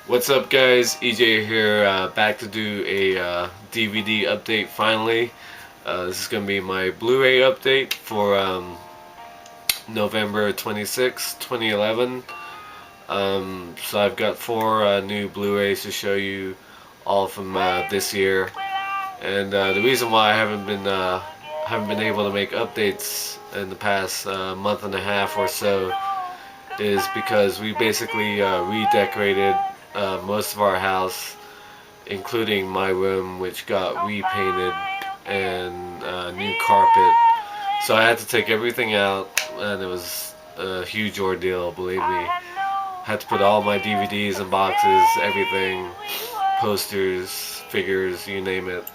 What's up, guys? EJ here, back to do a DVD update finally. This is going to be my Blu-ray update for November 26, 2011. So I've got four new Blu-rays to show you, all from this year. And the reason why I haven't been able to make updates in the past month and a half or so is because we basically redecorated most of our house, including my room, which got repainted and new carpet. So I had to take everything out, and it was a huge ordeal, believe me. Had to put all my DVDs and boxes, everything, posters, figures, you name it.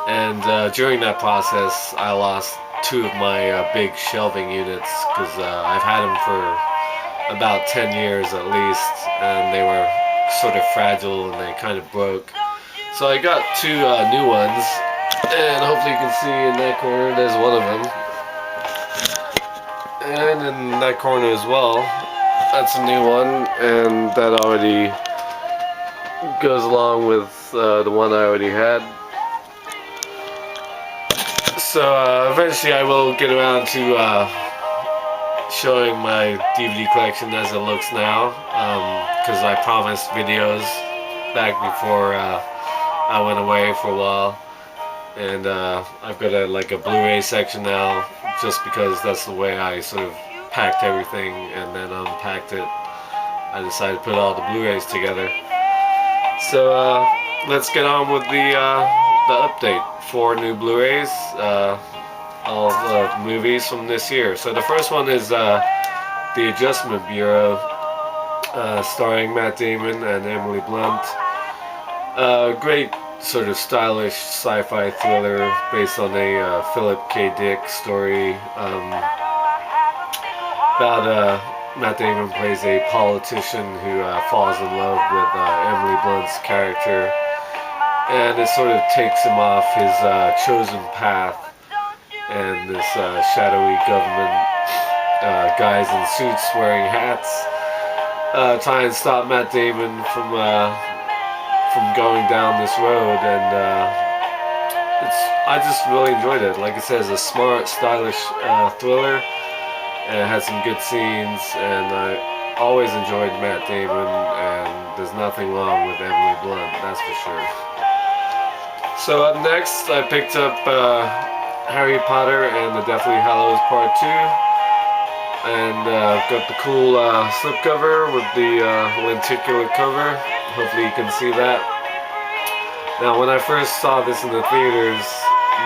And during that process, I lost two of my big shelving units because I've had them for about 10 years at least, and they were sort of fragile and they kind of broke. So I got two new ones, and hopefully you can see in that corner there's one of them. And in that corner as well, that's a new one, and that already goes along with the one I already had. So eventually I will get around to showing my DVD collection as it looks now, because I promised videos back before I went away for a while. And I've got a Blu-ray section now, just because that's the way I sort of packed everything and then unpacked it. I decided to put all the Blu-rays together. So let's get on with the update. Four new Blu-rays, all movies from this year. So the first one is The Adjustment Bureau, starring Matt Damon and Emily Blunt. Great sort of stylish sci-fi thriller based on a Philip K. Dick story about Matt Damon plays a politician who falls in love with Emily Blunt's character, and it sort of takes him off his chosen path, and this shadowy government guys in suits wearing hats try and stop Matt Damon from going down this road, and I just really enjoyed it. Like I said, it's a smart, stylish thriller, and it has some good scenes, and I always enjoyed Matt Damon, and there's nothing wrong with Emily Blunt, that's for sure. So up next, I picked up Harry Potter and the Deathly Hallows Part 2, and got the cool slipcover with the lenticular cover. Hopefully you can see that. Now, when I first saw this in the theaters,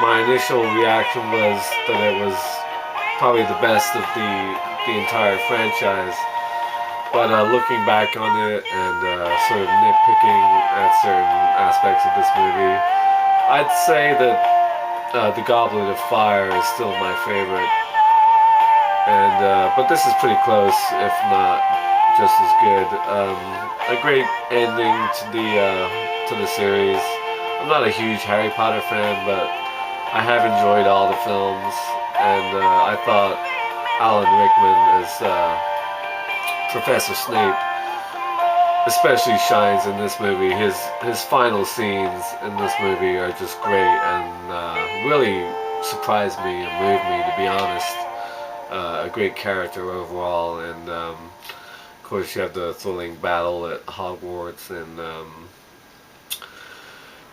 my initial reaction was that it was probably the best of the entire franchise. But looking back on it and sort of nitpicking at certain aspects of this movie, I'd say that The Goblet of Fire is still my favorite. And but this is pretty close, if not just as good. A great ending to the series. I'm not a huge Harry Potter fan, but I have enjoyed all the films, and I thought Alan Rickman as Professor Snape especially shines in this movie. His final scenes in this movie are just great, and really surprised me and moved me, to be honest. A great character overall, and of course you have the thrilling battle at Hogwarts, and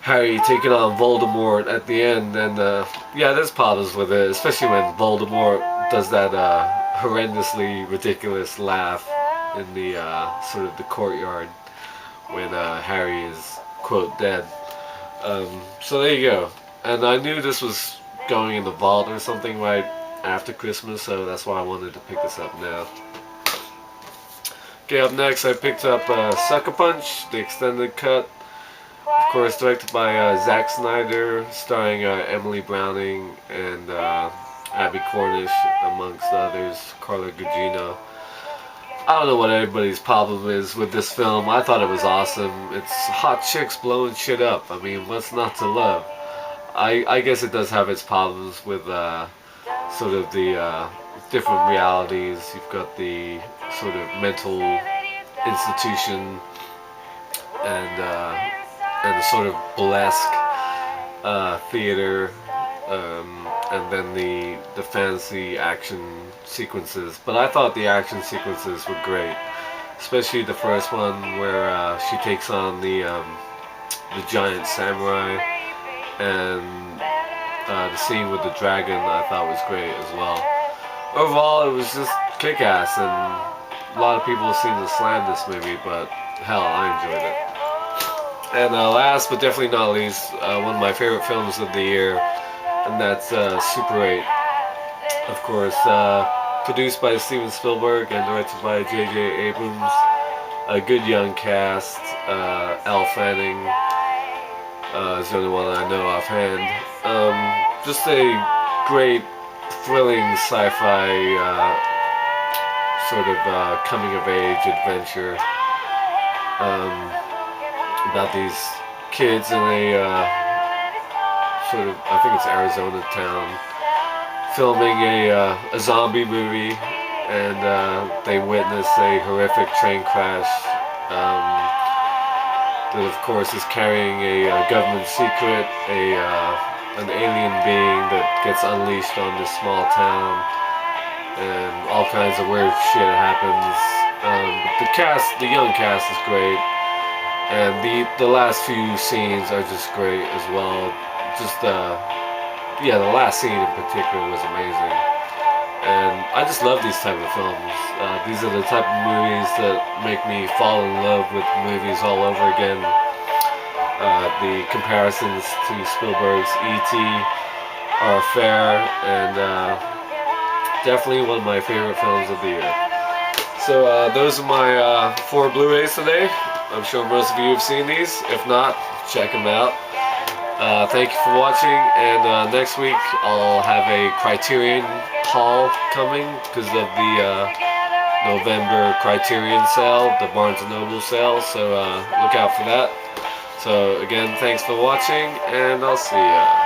Harry taking on Voldemort at the end, and yeah, there's problems with it, especially when Voldemort does that horrendously ridiculous laugh in the sort of the courtyard when Harry is, quote, dead. So there you go. And I knew this was going in the vault or something right after Christmas, so that's why I wanted to pick this up now. Okay, up next I picked up Sucker Punch, the extended cut. Of course, directed by Zack Snyder, starring Emily Browning and Abby Cornish, amongst others, Carla Gugino. I don't know what everybody's problem is with this film. I thought it was awesome. It's hot chicks blowing shit up. I mean, what's not to love? I guess it does have its problems with sort of the different realities. You've got the sort of mental institution and the sort of burlesque theater, and then the fantasy action sequences. But I thought the action sequences were great, especially the first one where she takes on the giant samurai, and the scene with the dragon I thought was great as well. Overall, it was just kick-ass, and a lot of people seem to slam this movie, but hell, I enjoyed it. And last but definitely not least, one of my favorite films of the year, and that's Super 8. Of course, produced by Steven Spielberg and directed by J.J. Abrams. A good young cast. Elle Fanning is the only one I know offhand. Just a great, thrilling sci-fi sort of coming-of-age adventure about these kids in a sort of, I think it's Arizona town, filming a zombie movie, and they witness a horrific train crash that of course is carrying a government secret, an alien being that gets unleashed on this small town, and all kinds of weird shit happens. But the young cast is great, and the last few scenes are just great as well. Just yeah, the last scene in particular was amazing, and I just love these type of films. These are the type of movies that make me fall in love with movies all over again. The comparisons to Spielberg's E.T. are fair, and definitely one of my favorite films of the year. So those are my 4 Blu-rays today. I'm sure most of you have seen these. If not, check them out. Thank you for watching, and next week I'll have a Criterion haul coming because of the November Criterion sale, the Barnes & Noble sale, so look out for that. So again, thanks for watching, and I'll see ya.